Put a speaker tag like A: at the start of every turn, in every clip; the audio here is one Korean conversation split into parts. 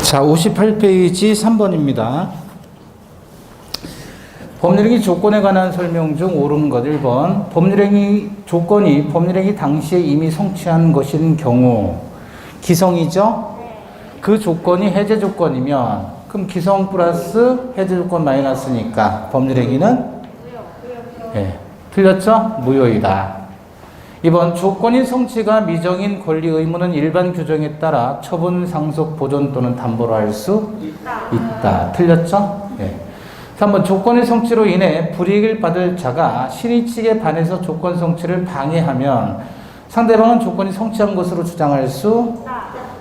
A: 자, 58페이지 3번입니다. 법률행위 조건에 관한 설명 중 옳은 것 1번. 법률행위 조건이 법률행위 당시에 이미 성취한 것인 경우 기성이죠? 그 조건이 해제 조건이면 그럼 기성 플러스 해제 조건 마이너스니까 법률행위는 틀렸죠? 무효이다. 2번 조건인 성취가 미정인 권리 의무는 일반 규정에 따라 처분, 상속, 보존 또는 담보로 할 수 있다. 틀렸죠? 3번 조건의 성취로 인해 불이익을 받을 자가 신의 측에 반해서 조건 성취를 방해하면 상대방은 조건이 성취한 것으로 주장할 수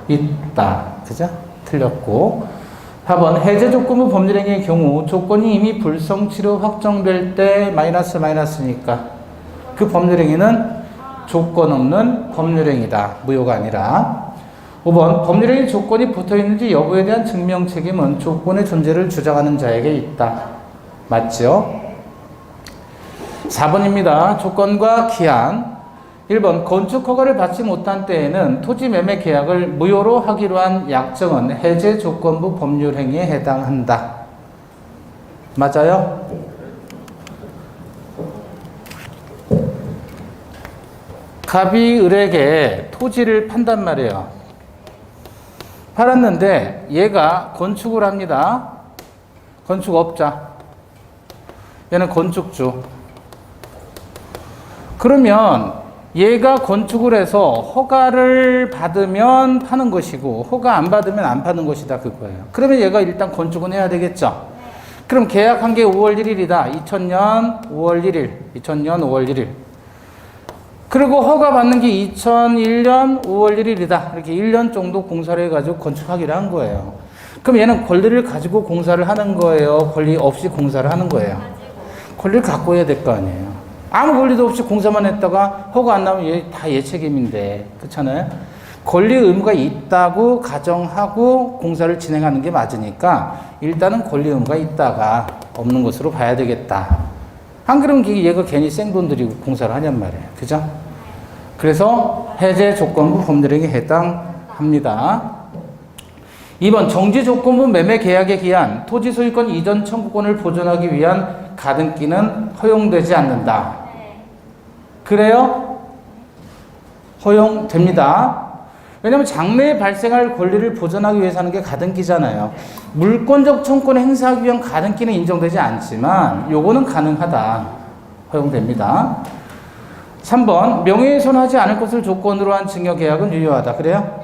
A: 있다. 그죠? 틀렸고 4번 해제 조건부 법률행위의 경우 조건이 이미 불성취로 확정될 때 마이너스니까 그 법률행위는 조건 없는 법률행위다. 무효가 아니라. 5번 법률행위 조건이 붙어있는지 여부에 대한 증명 책임은 조건의 존재를 주장하는 자에게 있다. 맞죠? 4번입니다. 조건과 기한. 1번 건축 허가를 받지 못한 때에는 토지 매매 계약을 무효로 하기로 한 약정은 해제 조건부 법률행위에 해당한다. 맞아요? 갑이 을에게 토지를 판단 말이에요. 팔았는데 얘가 건축을 합니다. 건축업자. 얘는 건축주. 그러면 얘가 건축을 해서 허가를 받으면 파는 것이고 허가 안 받으면 안 파는 것이다 그거예요. 그러면 얘가 일단 건축은 해야 되겠죠. 그럼 계약한 게 5월 1일이다. 2000년 5월 1일. 2000년 5월 1일. 그리고 허가 받는 게 2001년 5월 1일이다. 이렇게 1년 정도 공사를 해가지고 건축하기로 한 거예요. 그럼 얘는 권리를 가지고 공사를 하는 거예요? 권리 없이 공사를 하는 거예요? 권리를 갖고 해야 될 거 아니에요. 아무 권리도 없이 공사만 했다가 허가 안 나오면 다 얘 책임인데. 그렇잖아요? 권리 의무가 있다고 가정하고 공사를 진행하는 게 맞으니까 일단은 권리 의무가 있다가 없는 것으로 봐야 되겠다. 안 그러면 얘가 괜히 생돈 들이고 공사를 하냔 말이에요. 그죠? 그래서 해제 조건부 법률행위에 해당합니다. 2번 정지 조건부 매매 계약의 기한 토지 소유권 이전 청구권을 보존하기 위한 가등기는 허용되지 않는다. 그래요? 허용됩니다. 왜냐하면 장래에 발생할 권리를 보존하기 위해서 하는 게 가등기잖아요. 물권적 청구권을 행사하기 위한 가등기는 인정되지 않지만 요거는 가능하다. 허용됩니다. 3번 명예훼손하지 않을 것을 조건으로 한 증여계약은 유효하다. 그래요?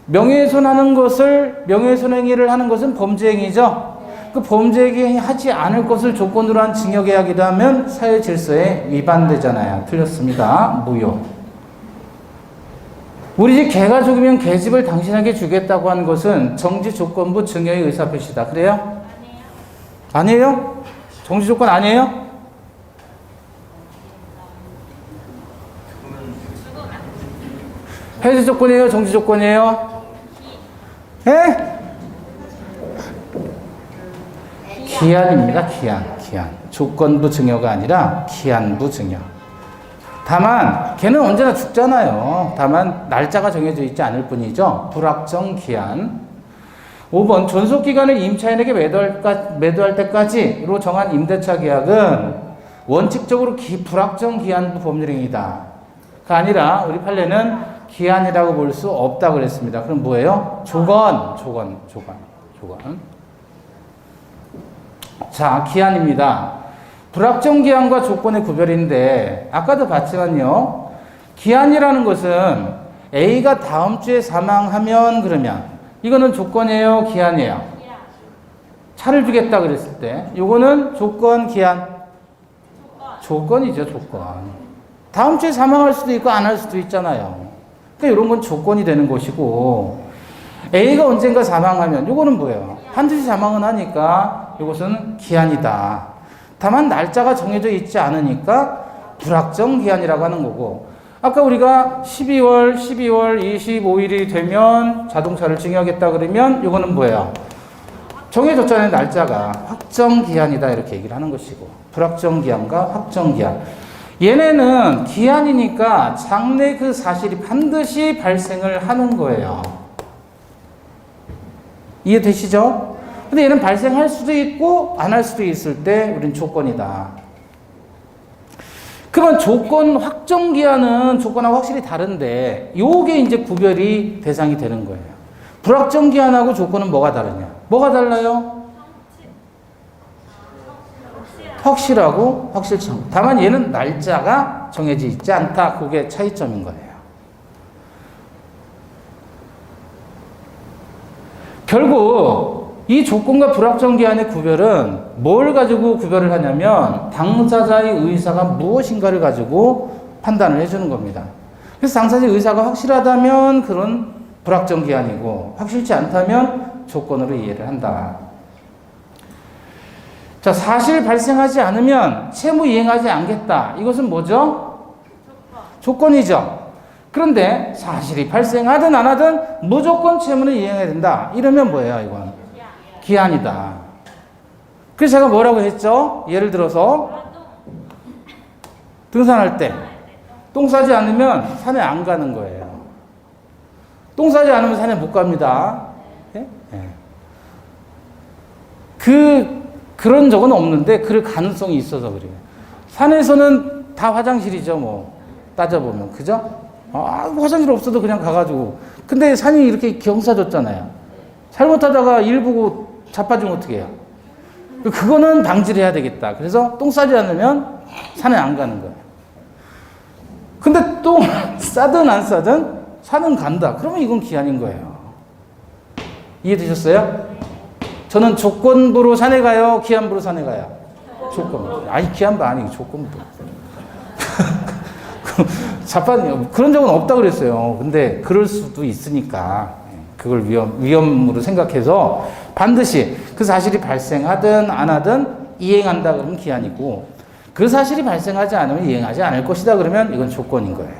A: 명예훼손하는 것을 명예훼손 행위를 하는 것은 범죄행위죠. 그 범죄행위 하지 않을 것을 조건으로 한 증여계약이라면 사회질서에 위반되잖아요. 틀렸습니다. 무효. 우리 집 개가 죽으면 개집을 당신에게 주겠다고 한 것은 정지 조건부 증여의 의사표시다. 그래요? 아니에요. 아니에요? 정지 조건 아니에요? 해제 조건이에요? 정지 조건이에요? 예? 기한입니다. 기한. 조건부 증여가 아니라 기한부 증여. 다만 걔는 언제나 죽잖아요. 다만 날짜가 정해져 있지 않을 뿐이죠. 불확정 기한. 5번 존속기간을 임차인에게 매도할 때까지로 정한 임대차 계약은 원칙적으로 불확정 기한부 법률행위다. 그 아니라 우리 판례는 기한이라고 볼 수 없다고 그랬습니다. 그럼 뭐예요? 조건. 자, 기한입니다. 불확정 기한과 조건의 구별인데 아까도 봤지만요. 기한이라는 것은 A가 다음 주에 사망하면 그러면 이거는 조건이에요? 기한이에요? 차를 주겠다 그랬을 때 이거는 조건, 기한? 조건이죠. 조건. 다음 주에 사망할 수도 있고 안 할 수도 있잖아요. 그러니까 이런 건 조건이 되는 것이고 A가 언젠가 사망하면 이거는 뭐예요? 반드시 사망은 하니까 이것은 기한이다. 다만 날짜가 정해져 있지 않으니까 불확정 기한이라고 하는 거고 아까 우리가 12월 25일이 되면 자동차를 증여하겠다 그러면 이거는 뭐예요? 정해졌잖아요. 날짜가. 확정 기한이다 이렇게 얘기를 하는 것이고 불확정 기한과 확정 기한. 얘네는 기한이니까 장래 그 사실이 반드시 발생을 하는 거예요. 이해되시죠? 근데 얘는 발생할 수도 있고 안 할 수도 있을 때 우린 조건이다. 그러면 조건 확정 기한은 조건하고 확실히 다른데 요게 이제 구별이 대상이 되는 거예요. 불확정 기한하고 조건은 뭐가 다르냐? 뭐가 달라요? 확실하고 확실치 않고. 다만 얘는 날짜가 정해져 있지 않다. 그게 차이점인 거예요. 결국 이 조건과 불확정 기한의 구별은 뭘 가지고 구별을 하냐면 당사자의 의사가 무엇인가를 가지고 판단을 해주는 겁니다. 그래서 당사자의 의사가 확실하다면 그런 불확정 기한이고 확실치 않다면 조건으로 이해를 한다. 자, 사실 발생하지 않으면 채무 이행하지 않겠다. 이것은 뭐죠? 조건이죠. 그런데 사실이 발생하든 안 하든 무조건 채무는 이행해야 된다. 이러면 뭐예요, 이건? 기한이다. 그래서 제가 뭐라고 했죠? 예를 들어서 등산할 때 똥 싸지 않으면 산에 안 가는 거예요. 똥 싸지 않으면 산에 못 갑니다. 예? 예. 그런 적은 없는데 그럴 가능성이 있어서 그래요. 산에서는 다 화장실이죠, 뭐 따져보면. 그죠? 화장실 없어도 그냥 가가지고. 근데 산이 이렇게 경사졌잖아요. 잘못하다가 일 보고 자빠지면 어떻게 해요? 그거는 방지를 해야 되겠다. 그래서 똥 싸지 않으면 산에 안 가는 거예요. 근데 똥 싸든 안 싸든 산은 간다. 그러면 이건 기한인 거예요. 이해되셨어요? 저는 조건부로 산에 가요? 기한부로 산에 가요? 조건부. 아니, 기한부 아니고 조건부. 그런 적은 없다 그랬어요. 근데 그럴 수도 있으니까 그걸 위험으로 생각해서 반드시 그 사실이 발생하든 안 하든 이행한다 그러면 기한이고 그 사실이 발생하지 않으면 이행하지 않을 것이다 그러면 이건 조건인 거예요.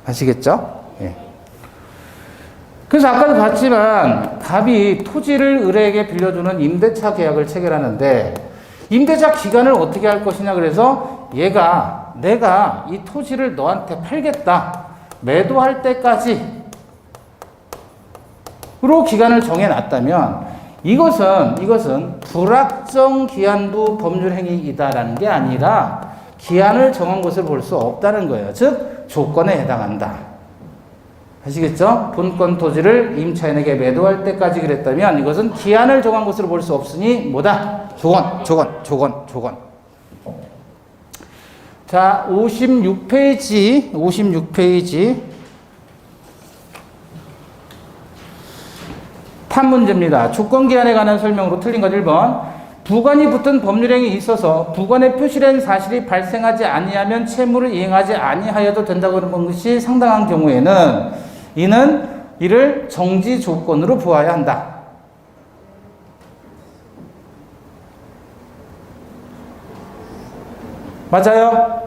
A: 아시겠죠? 예. 그래서 아까도 봤지만 갑이 토지를 을에게 빌려주는 임대차 계약을 체결하는데 임대차 기간을 어떻게 할 것이냐 그래서 내가 이 토지를 너한테 팔겠다. 매도할 때까지로 기간을 정해놨다면 이것은 불확정 기한부 법률행위이다라는 게 아니라 기한을 정한 것을 볼 수 없다는 거예요. 즉 조건에 해당한다. 아시겠죠? 본권 토지를 임차인에게 매도할 때까지 그랬다면 이것은 기한을 정한 것으로 볼 수 없으니 뭐다? 조건. 자, 56페이지. 탐문제입니다. 조건기한에 관한 설명으로 틀린 것 1번. 부관이 붙은 법률행위 있어서 부관에 표시된 사실이 발생하지 아니하면 채무를 이행하지 아니하여도 된다고 하는 것이 상당한 경우에는 이를 정지 조건으로 보아야 한다. 맞아요?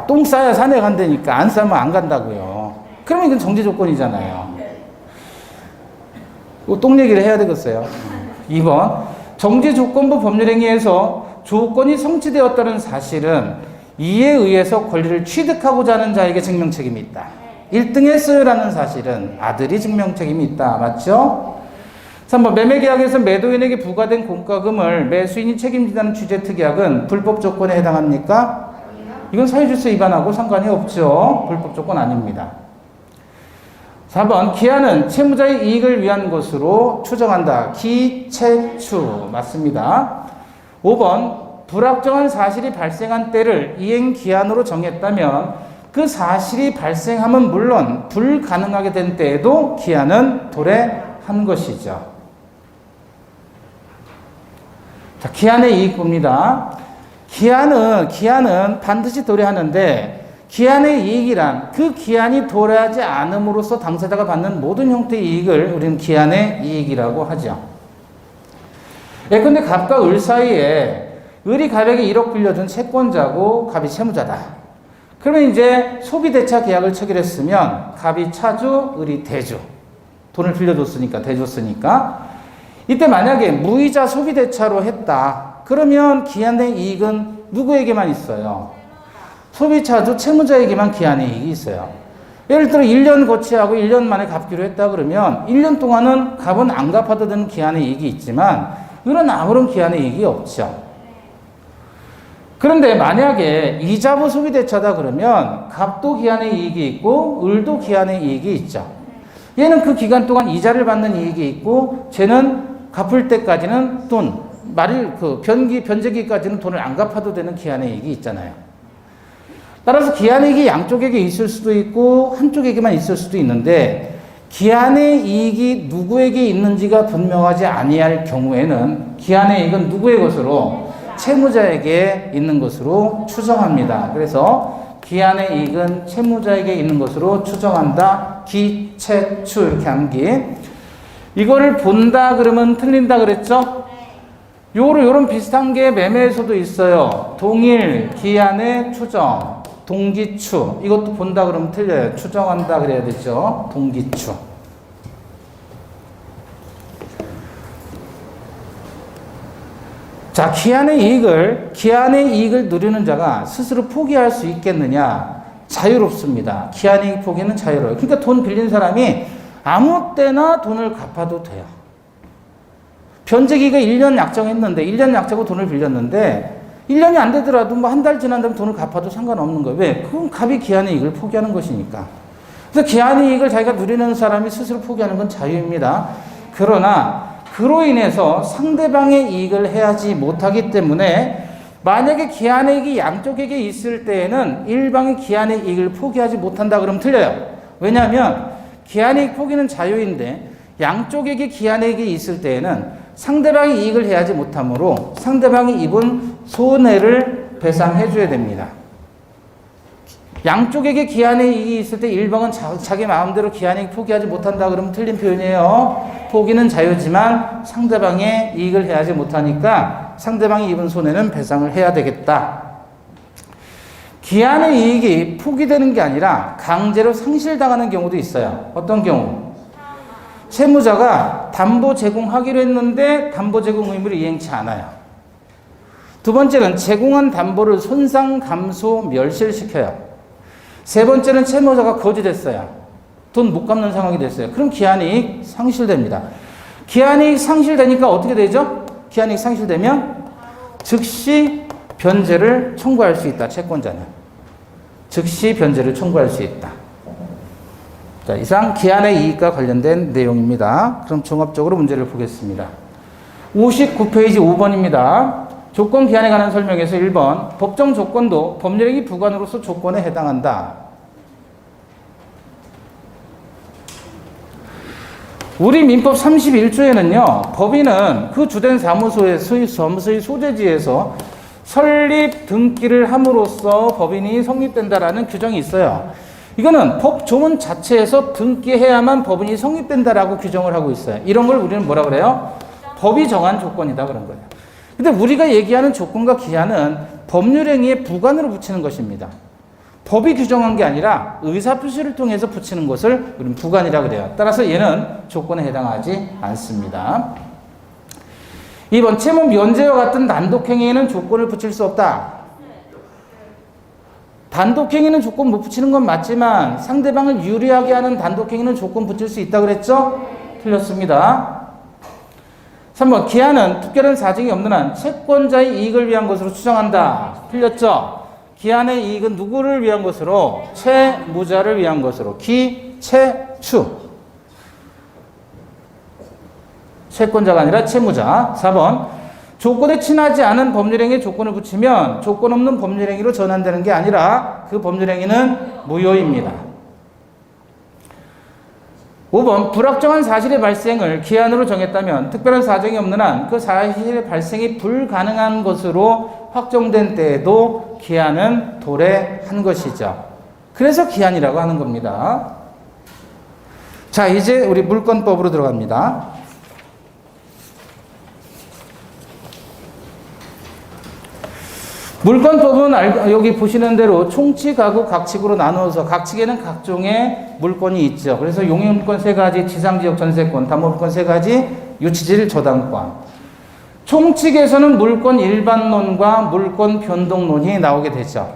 A: 똥 싸야 산에 간다니까 안 싸면 안 간다고요. 그러면 이건 정지 조건이잖아요. 똥 얘기를 해야 되겠어요. 2번. 정지 조건부 법률행위에서 조건이 성취되었다는 사실은 이에 의해서 권리를 취득하고자 하는 자에게 증명책임이 있다. 1등 했어요라는 사실은 아들이 증명책임이 있다. 맞죠? 3번. 매매계약에서 매도인에게 부과된 공과금을 매수인이 책임진다는 취지의 특약은 불법 조건에 해당합니까? 이건 사유질서 위반하고 상관이 없죠. 불법 조건 아닙니다. 4번. 기한은 채무자의 이익을 위한 것으로 추정한다. 기채추. 맞습니다. 5번. 불확정한 사실이 발생한 때를 이행기한으로 정했다면 그 사실이 발생함은 물론 불가능하게 된 때에도 기한은 도래한 것이죠. 자, 기한의 이익부입니다. 기한은 반드시 도래하는데 기한의 이익이란 그 기한이 도래하지 않음으로써 당사자가 받는 모든 형태의 이익을 우리는 기한의 이익이라고 하죠. 예컨대 갑과 을 사이에 을이 갑에게 1억 빌려준 채권자고 갑이 채무자다. 그러면 이제 소비대차 계약을 체결했으면 갑이 차주, 을이 대주. 돈을 빌려줬으니까, 대줬으니까. 이때 만약에 무이자 소비대차로 했다. 그러면 기한의 이익은 누구에게만 있어요? 소비차주 채무자에게만 기한의 이익이 있어요. 예를 들어 1년 거치하고 1년 만에 갚기로 했다 그러면 1년 동안은 값은 안 갚아도 되는 기한의 이익이 있지만 이런 아무런 기한의 이익이 없죠. 그런데 만약에 이자부 소비대차다 그러면 값도 기한의 이익이 있고 을도 기한의 이익이 있죠. 얘는 그 기간 동안 이자를 받는 이익이 있고 쟤는 갚을 때까지는 변제기까지는 돈을 안 갚아도 되는 기한의 이익이 있잖아요. 따라서 기한의 이익이 양쪽에게 있을 수도 있고 한쪽에게만 있을 수도 있는데 기한의 이익이 누구에게 있는지가 분명하지 아니할 경우에는 기한의 이익은 누구의 것으로? 채무자에게 있는 것으로 추정합니다. 그래서 기한의 이익은 채무자에게 있는 것으로 추정한다. 기채추 이렇게 암기. 이거를 본다 그러면 틀린다 그랬죠? 요런 비슷한 게 매매에서도 있어요. 동일 기한의 추정, 동기추. 이것도 본다 그러면 틀려요. 추정한다 그래야 되죠. 동기추. 자, 기한의 이익을 누리는 자가 스스로 포기할 수 있겠느냐? 자유롭습니다. 기한의 이익 포기는 자유로워요. 그러니까 돈 빌린 사람이 아무 때나 돈을 갚아도 돼요. 변제기가 1년 약정했는데 1년 약정하고 돈을 빌렸는데 1년이 안 되더라도 뭐 한 달 지난 다음에 돈을 갚아도 상관없는 거예요. 왜? 그건 갑이 기한의 이익을 포기하는 것이니까. 그래서 기한의 이익을 자기가 누리는 사람이 스스로 포기하는 건 자유입니다. 그러나 그로 인해서 상대방의 이익을 해야지 못하기 때문에 만약에 기한의 이익이 양쪽에게 있을 때에는 일방이 기한의 이익을 포기하지 못한다 그러면 틀려요. 왜냐하면 기한의 이익 포기는 자유인데 양쪽에게 기한의 이익이 있을 때에는 상대방이 이익을 해야지 못하므로 상대방이 입은 손해를 배상해 줘야 됩니다. 양쪽에게 기한의 이익이 있을 때 일방은 자기 마음대로 기한의 이익 포기하지 못한다 그러면 틀린 표현이에요. 포기는 자유지만 상대방의 이익을 해야지 못하니까 상대방이 입은 손해는 배상을 해야 되겠다. 기한의 이익이 포기되는 게 아니라 강제로 상실당하는 경우도 있어요. 어떤 경우? 채무자가 담보 제공하기로 했는데 담보 제공 의무를 이행치 않아요. 두 번째는 제공한 담보를 손상, 감소, 멸실시켜요. 세 번째는 채무자가 거짓했어요. 돈 못 갚는 상황이 됐어요. 그럼 기한이익 상실됩니다. 기한이익 상실되니까 어떻게 되죠? 기한이익 상실되면 즉시 변제를 청구할 수 있다. 채권자는. 즉시 변제를 청구할 수 있다. 자, 이상 기한의 이익과 관련된 내용입니다. 그럼 종합적으로 문제를 보겠습니다. 59페이지 5번입니다. 조건 기한에 관한 설명에서 1번 법정 조건도 법률행위 부관으로서 조건에 해당한다. 우리 민법 31조에는요. 법인은 그 주된 사무소의 소재지에서 설립 등기를 함으로써 법인이 성립된다라는 규정이 있어요. 이거는 법 조문 자체에서 등기해야만 법인이 성립된다라고 규정을 하고 있어요. 이런 걸 우리는 뭐라 그래요? 법이 정한 조건이다 그런 거예요. 근데 우리가 얘기하는 조건과 기한은 법률행위의 부관으로 붙이는 것입니다. 법이 규정한 게 아니라 의사표시를 통해서 붙이는 것을 우리는 부관이라고 그래요. 따라서 얘는 조건에 해당하지 않습니다. 2번 채무 면제와 같은 단독행위에는 조건을 붙일 수 없다. 단독행위는 조건 못 붙이는 건 맞지만 상대방을 유리하게 하는 단독행위는 조건 붙일 수 있다 그랬죠? 틀렸습니다. 3번 기한은 특별한 사정이 없는 한 채권자의 이익을 위한 것으로 추정한다. 틀렸죠? 기한의 이익은 누구를 위한 것으로? 채무자를 위한 것으로. 기채추. 채권자가 아니라 채무자. 4번 조건에 친하지 않은 법률행위에 조건을 붙이면 조건 없는 법률행위로 전환되는 게 아니라 그 법률행위는 무효입니다. 5번 불확정한 사실의 발생을 기한으로 정했다면 특별한 사정이 없는 한 그 사실의 발생이 불가능한 것으로 확정된 때에도 기한은 도래한 것이죠. 그래서 기한이라고 하는 겁니다. 자, 이제 우리 물권법으로 들어갑니다. 물권법은 여기 보시는 대로 총칙, 하고 각칙으로 나누어서 각칙에는 각종의 물권이 있죠. 그래서 용익물권 3가지, 지상지역 전세권, 담보물권 3가지, 유치질 저당권. 총칙에서는 물권 일반론과 물권 변동론이 나오게 되죠.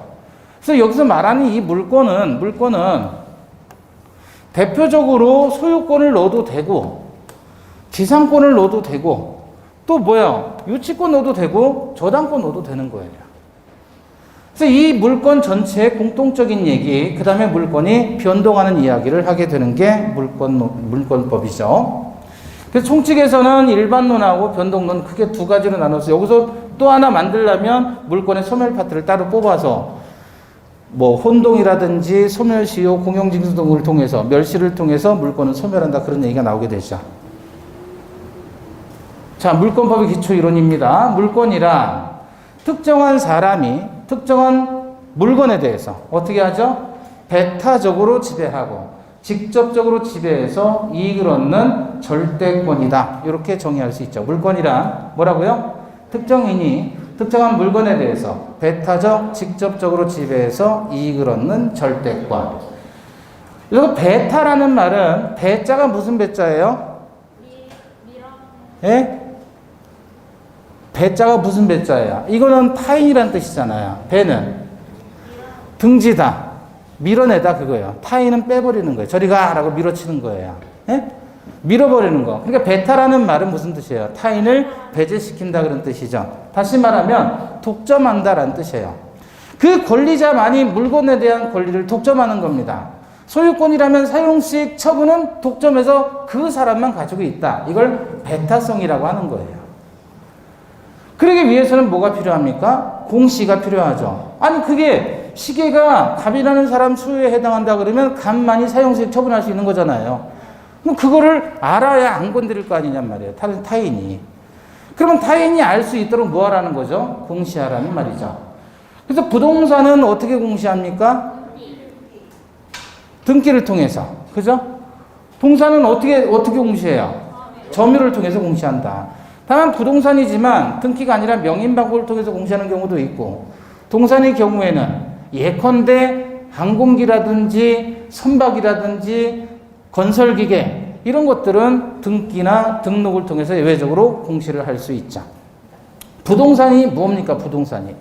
A: 그래서 여기서 말하는 이 물권은 대표적으로 소유권을 넣어도 되고 지상권을 넣어도 되고 또 뭐야 유치권 넣어도 되고 저당권 넣어도 되는 거예요. 그래서 이 물건 전체의 공통적인 얘기, 그 다음에 물건이 변동하는 이야기를 하게 되는 게 물권법이죠. 그래서 총칙에서는 일반론하고 변동론 크게 두 가지로 나눠서 여기서 또 하나 만들려면 물건의 소멸 파트를 따로 뽑아서 뭐 혼동이라든지 소멸시효, 공용징수 등을 통해서 멸시를 통해서 물건을 소멸한다 그런 얘기가 나오게 되죠. 자, 물권법의 기초 이론입니다. 물권이란 특정한 사람이 특정한 물건에 대해서 어떻게 하죠? 배타적으로 지배하고 직접적으로 지배해서 이익을 얻는 절대권이다. 이렇게 정의할 수 있죠. 물권이란 뭐라고요? 특정인이 특정한 물건에 대해서 배타적, 직접적으로 지배해서 이익을 얻는 절대권. 그리고 배타라는 말은 배자가 무슨 배자예요? 예? 배자가 무슨 배자예요? 이거는 타인이란 뜻이잖아요. 배는 등지다, 밀어내다 그거예요. 타인은 빼버리는 거예요. 저리 가라고 밀어치는 거예요. 예? 밀어버리는 거. 그러니까 배타라는 말은 무슨 뜻이에요? 타인을 배제시킨다 그런 뜻이죠. 다시 말하면 독점한다라는 뜻이에요. 그 권리자만이 물건에 대한 권리를 독점하는 겁니다. 소유권이라면 사용식 처분은 독점해서 그 사람만 가지고 있다. 이걸 배타성이라고 하는 거예요. 그러기 위해서는 뭐가 필요합니까? 공시가 필요하죠. 아니 그게 시계가 갑이라는 사람 소유에 해당한다 그러면 갑만이 사용식 처분할 수 있는 거잖아요. 그럼 그거를 알아야 안 건드릴 거 아니냔 말이에요. 타인이. 그러면 타인이 알 수 있도록 뭐 하라는 거죠? 공시하라는 말이죠. 그래서 부동산은 어떻게 공시합니까? 등기를 통해서. 그죠? 동산은 어떻게 공시해요? 점유를 통해서 공시한다. 다만 부동산이지만 등기가 아니라 명인방법을 통해서 공시하는 경우도 있고 동산의 경우에는 예컨대 항공기라든지 선박이라든지 건설기계 이런 것들은 등기나 등록을 통해서 예외적으로 공시를 할 수 있죠. 부동산이 뭡니까? 부동산이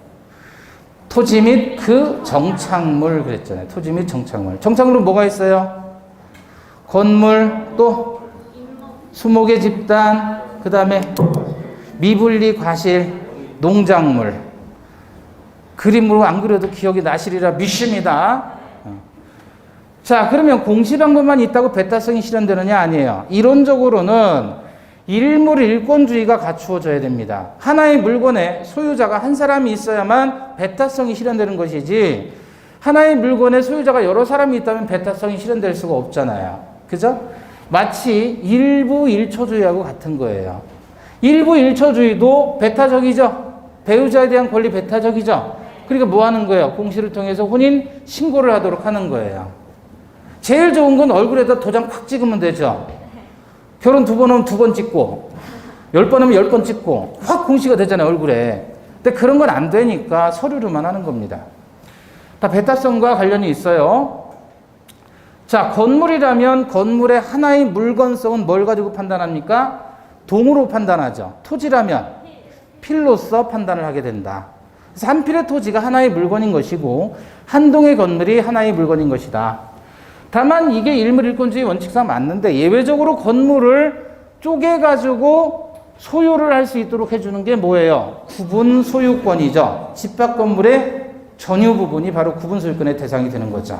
A: 토지 및 그 정착물 그랬잖아요. 토지 및 정착물. 정착물은 뭐가 있어요? 건물, 또 수목의 집단, 그 다음에 미분리 과실, 농작물. 그림으로 안 그려도 기억이 나시리라 믿습니다. 자, 그러면 공시 방법만 있다고 배타성이 실현되느냐? 아니에요. 이론적으로는 일물 일권주의가 갖추어져야 됩니다. 하나의 물건에 소유자가 한 사람이 있어야만 배타성이 실현되는 것이지 하나의 물건에 소유자가 여러 사람이 있다면 배타성이 실현될 수가 없잖아요. 그죠? 마치 일부 일처주의하고 같은 거예요. 일부 일처주의도 배타적이죠. 배우자에 대한 권리 배타적이죠. 그러니까 뭐 하는 거예요? 공시를 통해서 혼인 신고를 하도록 하는 거예요. 제일 좋은 건 얼굴에다 도장 팍 찍으면 되죠. 결혼 2번 하면 2번 찍고 10번 하면 10번 찍고 확 공시가 되잖아요, 얼굴에. 근데 그런 건 안 되니까 서류로만 하는 겁니다. 다 배타성과 관련이 있어요. 자, 건물이라면 건물의 하나의 물건성은 뭘 가지고 판단합니까? 동으로 판단하죠. 토지라면 필로서 판단을 하게 된다. 그래서 한 필의 토지가 하나의 물건인 것이고 한 동의 건물이 하나의 물건인 것이다. 다만 이게 일물일권주의 원칙상 맞는데 예외적으로 건물을 쪼개가지고 소유를 할 수 있도록 해주는 게 뭐예요? 구분 소유권이죠. 집합 건물의 전유 부분이 바로 구분 소유권의 대상이 되는 거죠.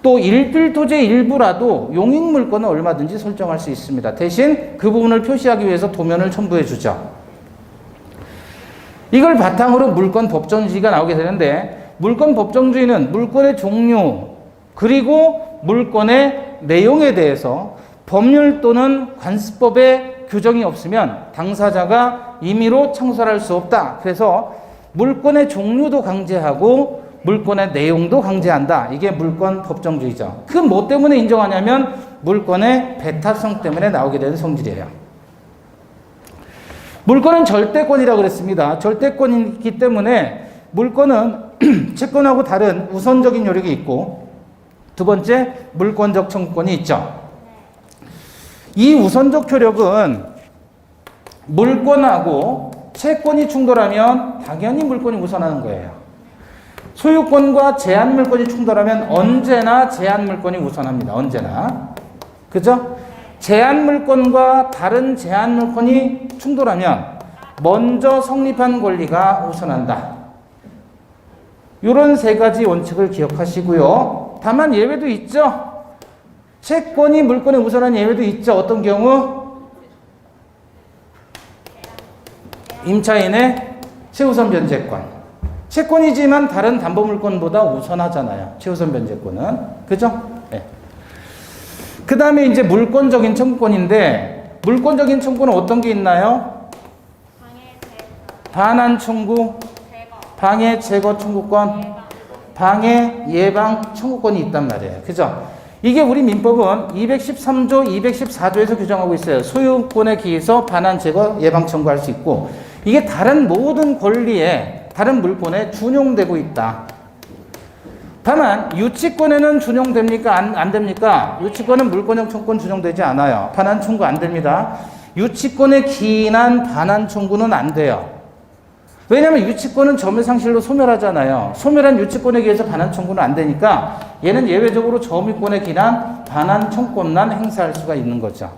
A: 또 일필토지의 일부라도 용익물권은 얼마든지 설정할 수 있습니다. 대신 그 부분을 표시하기 위해서 도면을 첨부해 주죠. 이걸 바탕으로 물권 법정주의가 나오게 되는데 물권 법정주의는 물권의 종류 그리고 물권의 내용에 대해서 법률 또는 관습법에 규정이 없으면 당사자가 임의로 청설할 수 없다. 그래서 물권의 종류도 강제하고 물권의 내용도 강제한다. 이게 물권 법정주의죠. 그 뭐 때문에 인정하냐면 물권의 배타성 때문에 나오게 되는 성질이에요. 물권은 절대권이라고 그랬습니다. 절대권이기 때문에 물권은 채권하고 다른 우선적인 요력이 있고 두 번째 물권적 청구권이 있죠. 이 우선적 효력은 물권하고 채권이 충돌하면 당연히 물권이 우선하는 거예요. 소유권과 제한 물권이 충돌하면 언제나 제한 물권이 우선합니다. 언제나. 그죠? 제한 물권과 다른 제한 물권이 충돌하면 먼저 성립한 권리가 우선한다. 이런 세 가지 원칙을 기억하시고요. 다만 예외도 있죠. 채권이 물권에 우선한 예외도 있죠. 어떤 경우? 임차인의 최우선 변제권. 채권이지만 다른 담보물권보다 우선하잖아요. 최우선 변제권은. 그죠? 네. 그 다음에 이제 물권적인 청구권인데, 물권적인 청구는 어떤 게 있나요? 반환 청구, 방해 제거 청구권, 방해 예방 청구권이 있단 말이에요. 그죠? 이게 우리 민법은 213조, 214조에서 규정하고 있어요. 소유권에 기해서 반환 제거 예방 청구할 수 있고, 이게 다른 모든 권리에, 다른 물권에 준용되고 있다. 다만 유치권에는 준용됩니까? 안 됩니까? 유치권은 물권형 청구권 준용되지 않아요. 반환 청구 안 됩니다. 유치권에 기인한 반환 청구는 안 돼요. 왜냐하면 유치권은 점유상실로 소멸하잖아요. 소멸한 유치권에 의해서 반환 청구는 안 되니까 얘는 예외적으로 점유권에 기인한 반환 청구권만 행사할 수가 있는 거죠.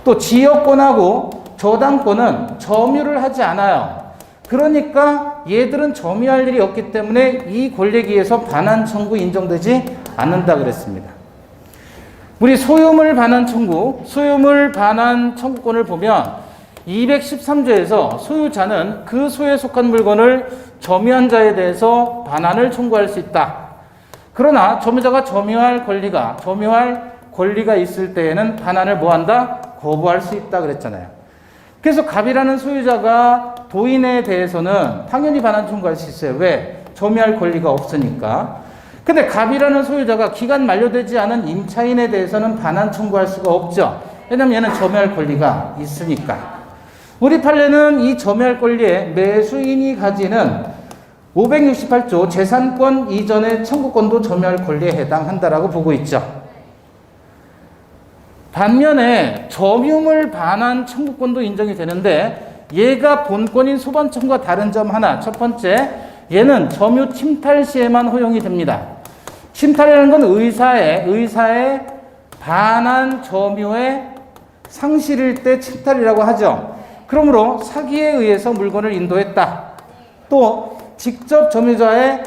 A: 또 지역권하고 저당권은 점유를 하지 않아요. 그러니까 얘들은 점유할 일이 없기 때문에 이 권리에 의해서 반환 청구 인정되지 않는다 그랬습니다. 우리 소유물 반환 청구, 소유물 반환 청구권을 보면 213조에서 소유자는 그 소유에 속한 물건을 점유한 자에 대해서 반환을 청구할 수 있다. 그러나 점유자가 점유할 권리가 있을 때에는 반환을 뭐한다? 거부할 수 있다 그랬잖아요. 그래서 갑이라는 소유자가 도인에 대해서는 당연히 반환 청구할 수 있어요. 왜? 점유할 권리가 없으니까. 근데 갑이라는 소유자가 기간 만료되지 않은 임차인에 대해서는 반환 청구할 수가 없죠. 왜냐면 얘는 점유할 권리가 있으니까. 우리 판례는 이 점유할 권리에 매수인이 가지는 568조 재산권 이전의 청구권도 점유할 권리에 해당한다라고 보고 있죠. 반면에 점유물 반환 청구권도 인정이 되는데 얘가 본권인 소반청과 다른 점 하나. 첫 번째, 얘는 점유 침탈 시에만 허용이 됩니다. 침탈이라는 건 의사의 반환 점유의 상실일 때 침탈이라고 하죠. 그러므로 사기에 의해서 물건을 인도했다. 또 직접 점유자의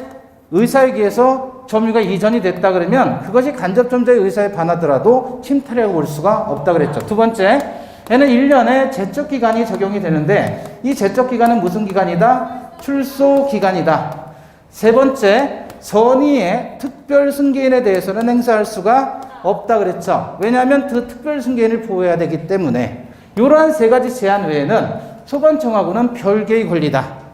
A: 의사에 의해서 점유가 이전이 됐다 그러면 그것이 간접 점유자의 의사에 반하더라도 침탈이라고 볼 수가 없다 그랬죠. 두 번째, 얘는 1년의 제적 기간이 적용이 되는데 이 제적 기간은 무슨 기간이다? 출소 기간이다. 세 번째, 선의의 특별 승계인에 대해서는 행사할 수가 없다 그랬죠. 왜냐하면 그 특별 승계인을 보호해야 되기 때문에. 이러한 세 가지 제한 외에는 소반청하고는 별개의 권리다.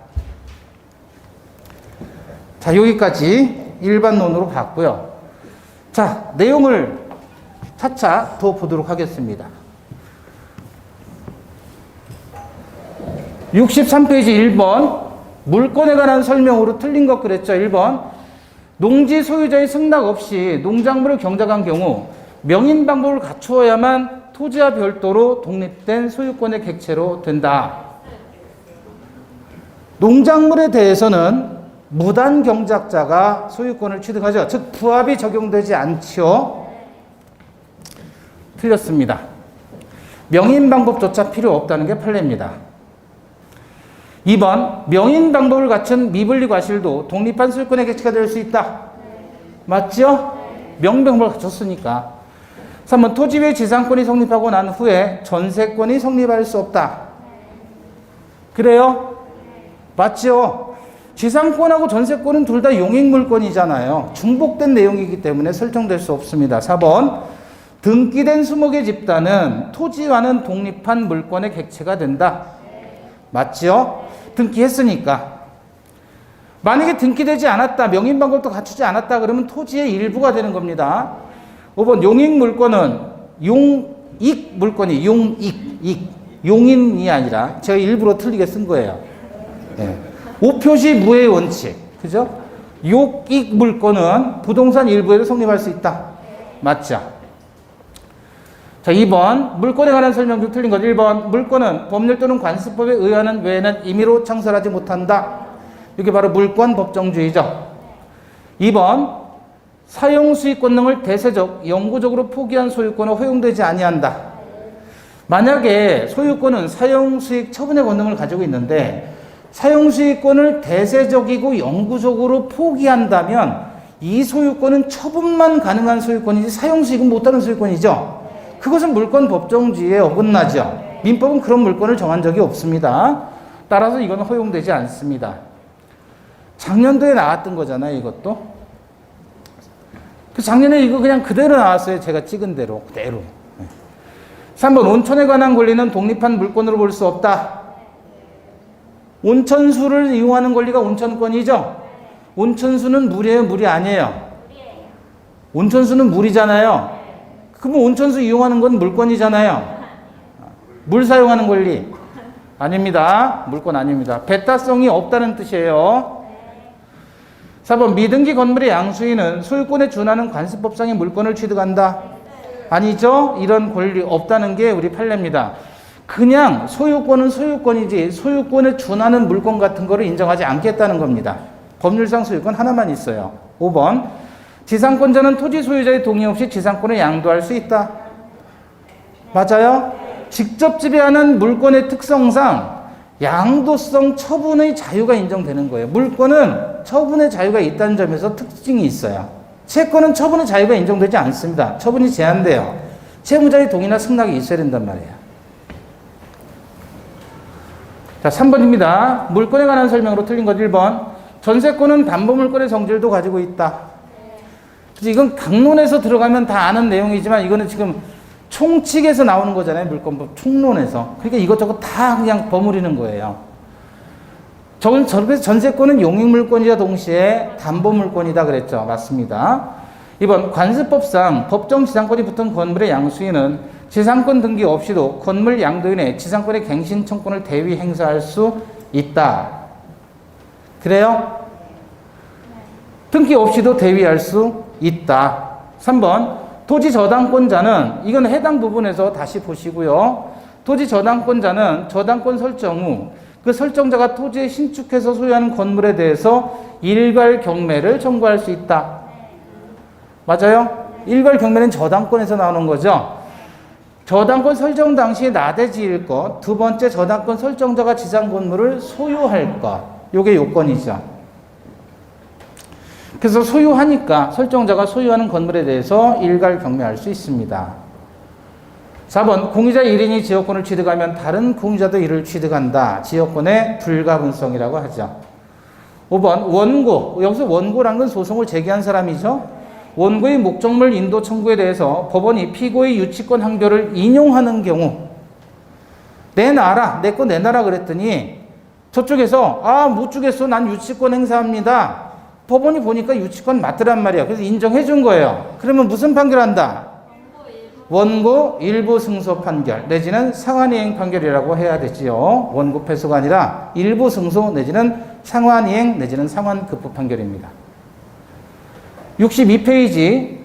A: 자, 여기까지 일반론으로 봤고요. 자, 내용을 차차 더 보도록 하겠습니다. 63페이지 1번 물권에 관한 설명으로 틀린 것 그랬죠. 1번 농지 소유자의 승낙 없이 농작물을 경작한 경우 명인 방법을 갖추어야만 토지와 별도로 독립된 소유권의 객체로 된다. 농작물에 대해서는 무단 경작자가 소유권을 취득하죠. 즉 부합이 적용되지 않죠. 틀렸습니다. 명인 방법조차 필요 없다는 게 판례입니다. 2번 명인 방법을 갖춘 미분리 과실도 독립한 소유권의 객체가 될 수 있다. 맞죠? 명인 방법을 갖췄으니까. 3번 토지 외 지상권이 성립하고 난 후에 전세권이 성립할 수 없다. 그래요? 맞죠? 지상권하고 전세권은 둘 다 용익물권이잖아요. 중복된 내용이기 때문에 설정될 수 없습니다. 4번 등기된 수목의 집단은 토지와는 독립한 물권의 객체가 된다. 맞죠? 등기했으니까. 만약에 등기되지 않았다, 명인 방법도 갖추지 않았다 그러면 토지의 일부가 되는 겁니다. 5번 용익물권은 용익물권이 용인이 아니라 제가 일부러 틀리게 쓴 거예요. 네. 오표시 무해의 원칙. 그죠? 용익물권은 부동산 일부에도 성립할 수 있다. 맞죠? 자, 2번 물권에 관한 설명도 틀린 것. 1번 물권은 법률 또는 관습법에 의하는 외에는 임의로 창설하지 못한다. 이게 바로 물권 법정주의죠. 2번 사용 수익 권능을 대세적, 영구적으로 포기한 소유권은 허용되지 아니한다. 만약에 소유권은 사용 수익 처분의 권능을 가지고 있는데 사용 수익권을 대세적이고 영구적으로 포기한다면 이 소유권은 처분만 가능한 소유권이지 사용 수익은 못하는 소유권이죠. 그것은 물권 법정주의에 어긋나죠. 민법은 그런 물권을 정한 적이 없습니다. 따라서 이건 허용되지 않습니다. 작년도에 나왔던 거잖아요, 이것도. 작년에 이거 그냥 그대로 나왔어요. 제가 찍은 대로, 그대로. 3번, 온천에 관한 권리는 독립한 물권으로 볼 수 없다. 온천수를 이용하는 권리가 온천권이죠? 온천수는 물이에요, 물이 아니에요? 온천수는 물이잖아요. 그러면 온천수 이용하는 건 물권이잖아요. 물 사용하는 권리. 아닙니다. 물권 아닙니다. 배타성이 없다는 뜻이에요. 4번, 미등기 건물의 양수인은 소유권에 준하는 관습법상의 물권을 취득한다. 아니죠. 이런 권리 없다는 게 우리 판례입니다. 그냥 소유권은 소유권이지 소유권에 준하는 물권 같은 거를 인정하지 않겠다는 겁니다. 법률상 소유권 하나만 있어요. 5번, 지상권자는 토지 소유자의 동의 없이 지상권을 양도할 수 있다. 맞아요? 직접 지배하는 물권의 특성상 양도성 처분의 자유가 인정되는 거예요. 물권은 처분의 자유가 있다는 점에서 특징이 있어요. 채권은 처분의 자유가 인정되지 않습니다. 처분이 제한돼요. 채무자의 동의나 승낙이 있어야 된단 말이에요. 자, 3번입니다. 물권에 관한 설명으로 틀린 것 1번. 전세권은 담보물권의 성질도 가지고 있다. 그래서 이건 강론에서 들어가면 다 아는 내용이지만 이거는 지금 총칙에서 나오는 거잖아요. 물권법 총론에서. 그러니까 이것저것 다 그냥 버무리는 거예요. 전세권은 용익물권이자 동시에 담보물권이다 그랬죠. 맞습니다. 2번, 관습법상 법정 지상권이 붙은 건물의 양수인은 지상권 등기 없이도 건물 양도인의 지상권의 갱신 청구권을 대위 행사할 수 있다. 그래요? 등기 없이도 대위할 수 있다. 3번, 토지 저당권자는, 이건 해당 부분에서 다시 보시고요. 토지 저당권자는 저당권 설정 후 그 설정자가 토지에 신축해서 소유하는 건물에 대해서 일괄 경매를 청구할 수 있다. 맞아요? 일괄 경매는 저당권에서 나오는 거죠. 저당권 설정 당시에 나대지일 것, 두 번째 저당권 설정자가 지상 건물을 소유할 것, 요게 요건이죠. 그래서 소유하니까 설정자가 소유하는 건물에 대해서 일괄 경매할 수 있습니다. 4번, 공유자 1인이 지역권을 취득하면 다른 공유자도 이를 취득한다. 지역권의 불가분성이라고 하죠. 5번, 원고. 여기서 원고란 건 소송을 제기한 사람이죠. 원고의 목적물 인도 청구에 대해서 법원이 피고의 유치권 항변을 인용하는 경우 내놔라, 내 거 내놔라 그랬더니 저쪽에서 못 주겠어, 난 유치권 행사합니다. 법원이 보니까 유치권 맞더란 말이야. 그래서 인정해 준 거예요. 그러면 무슨 판결한다? 원고 일부 승소 판결 내지는 상환이행 판결이라고 해야 되지요. 원고 패소가 아니라 일부 승소 내지는 상환이행 내지는 상환급부 판결입니다. 62페이지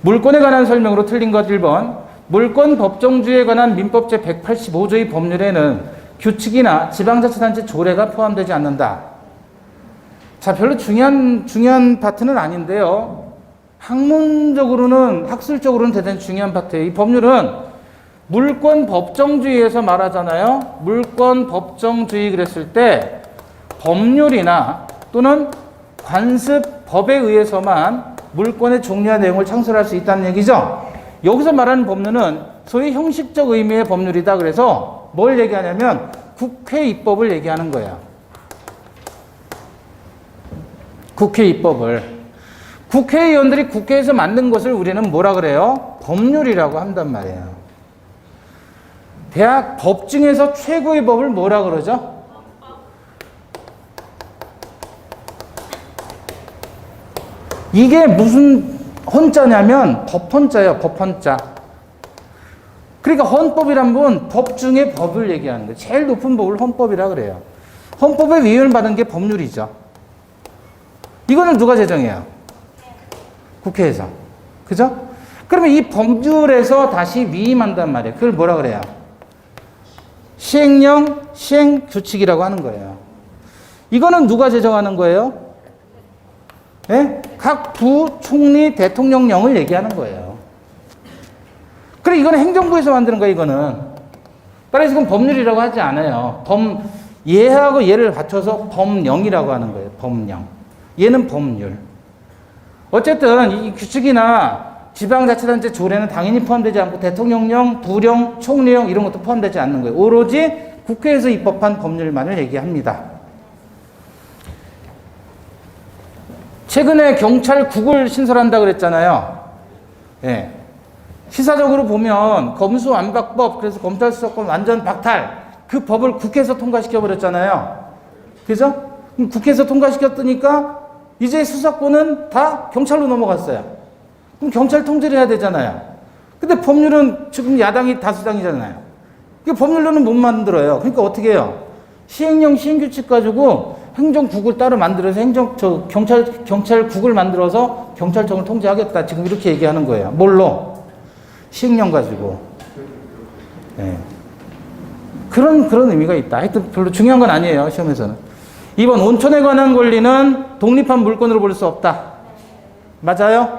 A: 물권에 관한 설명으로 틀린 것 1번. 물권 법정주의에 관한 민법 제185조의 법률에는 규칙이나 지방자치단체 조례가 포함되지 않는다. 자, 별로 중요한 파트는 아닌데요. 학문적으로는, 학술적으로는 대단히 중요한 파트예요. 이 법률은 물권 법정주의에서 말하잖아요. 물권 법정주의 그랬을 때 법률이나 또는 관습법에 의해서만 물권의 종류와 내용을 창설할 수 있다는 얘기죠. 여기서 말하는 법률은 소위 형식적 의미의 법률이다. 그래서 뭘 얘기하냐면 국회 입법을 얘기하는 거예요. 국회 입법을. 국회의원들이 국회에서 만든 것을 우리는 뭐라 그래요? 법률이라고 한단 말이에요. 대학 법 중에서 최고의 법을 뭐라 그러죠? 이게 무슨 헌자냐면 법헌자예요. 법헌자. 그러니까 헌법이란 건 법 중에 법을 얘기하는 거예요. 제일 높은 법을 헌법이라 그래요. 헌법에 위헌을 받은 게 법률이죠. 이거는 누가 제정해요? 국회에서. 그죠? 그러면 이 법률에서 다시 위임한단 말이에요. 그걸 뭐라 그래요? 시행령, 시행규칙이라고 하는 거예요. 이거는 누가 제정하는 거예요? 예? 각 부총리 대통령령을 얘기하는 거예요. 그래, 이거는 행정부에서 만드는 거예요, 이거는. 따라서 이건 법률이라고 하지 않아요. 얘하고 얘를 합쳐서 법령이라고 하는 거예요, 법령. 얘는 법률. 어쨌든 이 규칙이나 지방자치단체 조례는 당연히 포함되지 않고 대통령령, 부령, 총리령 이런 것도 포함되지 않는 거예요. 오로지 국회에서 입법한 법률만을 얘기합니다. 최근에 경찰국을 신설한다 그랬잖아요. 예. 시사적으로 보면 검수완박법, 그래서 검찰수사권 완전 박탈, 그 법을 국회에서 통과시켜버렸잖아요. 그죠? 그럼 국회에서 통과시켰으니까 이제 수사권은 다 경찰로 넘어갔어요. 그럼 경찰 통제를 해야 되잖아요. 근데 법률은 지금 야당이 다수당이잖아요. 그 법률로는 못 만들어요. 그러니까 어떻게 해요? 시행령, 시행규칙 가지고 행정국을 따로 만들어서 경찰국을 만들어서 경찰청을 통제하겠다. 지금 이렇게 얘기하는 거예요. 뭘로? 시행령 가지고. 네. 그런 의미가 있다. 하여튼 별로 중요한 건 아니에요, 시험에서는. 2번, 온천에 관한 권리는 독립한 물권으로 볼 수 없다. 맞아요?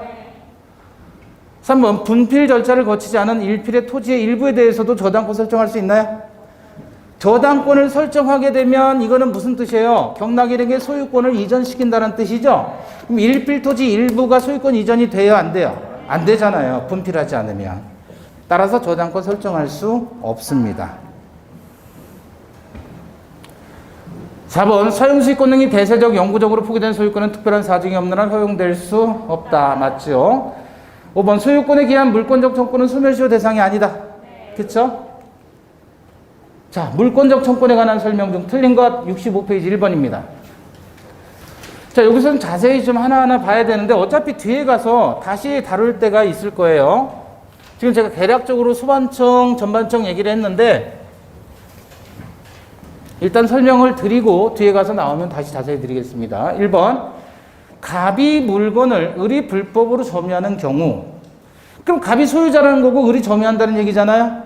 A: 3번, 분필 절차를 거치지 않은 일필의 토지의 일부에 대해서도 저당권 설정할 수 있나요? 저당권을 설정하게 되면 이거는 무슨 뜻이에요? 경락일에게 소유권을 이전시킨다는 뜻이죠? 그럼 일필 토지 일부가 소유권 이전이 돼요, 안 돼요? 안 되잖아요, 분필하지 않으면. 따라서 저당권 설정할 수 없습니다. 4번, 사용수익권 등이 대세적 영구적으로 포기된 소유권은 특별한 사정이 없는 한 허용될 수 없다. 맞죠? 5번, 소유권에 기한 물권적 청구는 소멸시효 대상이 아니다. 그쵸? 자, 물권적 청구에 관한 설명 중 틀린 것 65페이지 1번입니다. 자, 여기서는 자세히 좀 하나하나 봐야 되는데 어차피 뒤에 가서 다시 다룰 때가 있을 거예요. 지금 제가 대략적으로 소반청, 전반청 얘기를 했는데 일단 설명을 드리고 뒤에 가서 나오면 다시 자세히 드리겠습니다. 1번, 갑이 물건을 을이 불법으로 점유하는 경우. 그럼 갑이 소유자라는 거고 을이 점유한다는 얘기잖아요.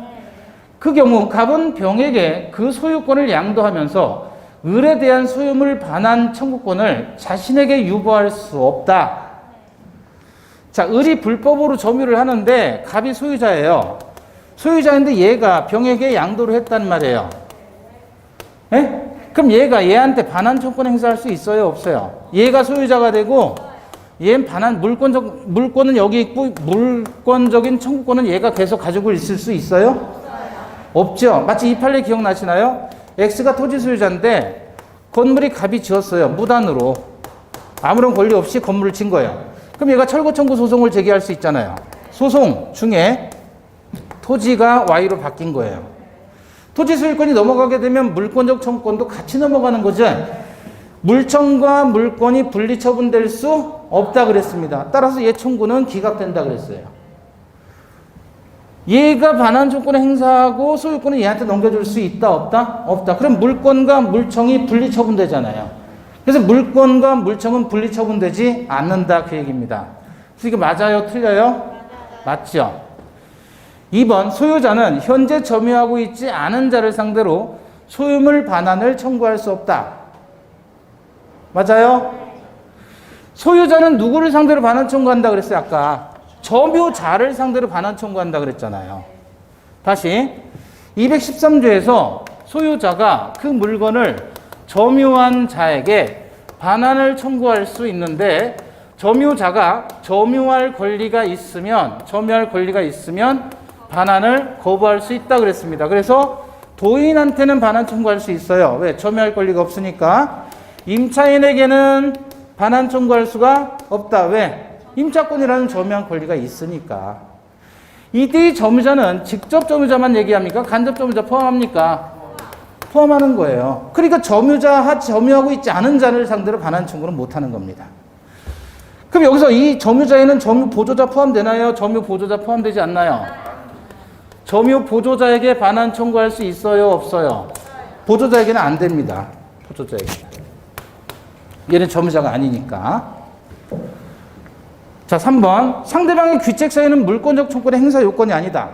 A: 그 경우 갑은 병에게 그 소유권을 양도하면서 을에 대한 소유물 반환 청구권을 자신에게 유보할 수 없다. 자, 을이 불법으로 점유를 하는데 갑이 소유자예요. 소유자인데 얘가 병에게 양도를 했단 말이에요. 예? 그럼 얘한테 반환 청구권 행사할 수 있어요, 없어요? 얘가 소유자가 되고 얘는 반환 물권은 여기 있고 물권적인 청구권은 얘가 계속 가지고 있을 수 있어요? 없죠. 마치 이 판례 기억나시나요? X가 토지 소유자인데 건물이 갑이 지었어요. 무단으로. 아무런 권리 없이 건물을 진 거예요. 그럼 얘가 철거 청구 소송을 제기할 수 있잖아요. 소송 중에 토지가 Y로 바뀐 거예요. 토지 소유권이 넘어가게 되면 물권적 청구권도 같이 넘어가는 거죠. 물청과 물권이 분리 처분될 수 없다 그랬습니다. 따라서 얘 청구는 기각된다 그랬어요. 얘가 반환 조건을 행사하고 소유권을 얘한테 넘겨줄 수 있다, 없다? 없다. 그럼 물권과 물청이 분리 처분되잖아요. 그래서 물권과 물청은 분리 처분되지 않는다 그 얘기입니다. 그래서 이게 맞아요, 틀려요? 맞죠? 2번, 소유자는 현재 점유하고 있지 않은 자를 상대로 소유물 반환을 청구할 수 없다. 맞아요? 소유자는 누구를 상대로 반환 청구한다 그랬어요, 아까? 점유자를 상대로 반환 청구한다 그랬잖아요. 다시 213조에서 소유자가 그 물건을 점유한 자에게 반환을 청구할 수 있는데 점유자가 점유할 권리가 있으면 반환을 거부할 수 있다 그랬습니다. 그래서 도인한테는 반환 청구할 수 있어요. 왜? 점유할 권리가 없으니까. 임차인에게는 반환 청구할 수가 없다. 왜? 임차권이라는 점유한 권리가 있으니까. 이디 점유자는 직접 점유자만 얘기합니까? 간접 점유자 포함합니까? 포함하는 거예요. 그러니까 점유하고 있지 않은 자를 상대로 반환 청구는 못하는 겁니다. 그럼 여기서 이 점유자에는 점유 보조자 포함되나요? 점유 보조자 포함되지 않나요? 점유 보조자에게 반환 청구할 수 있어요? 없어요? 보조자에게는 안 됩니다. 보조자에게. 얘는 점유자가 아니니까. 자, 3번. 상대방의 귀책 사유는 물권적 청구의 행사 요건이 아니다.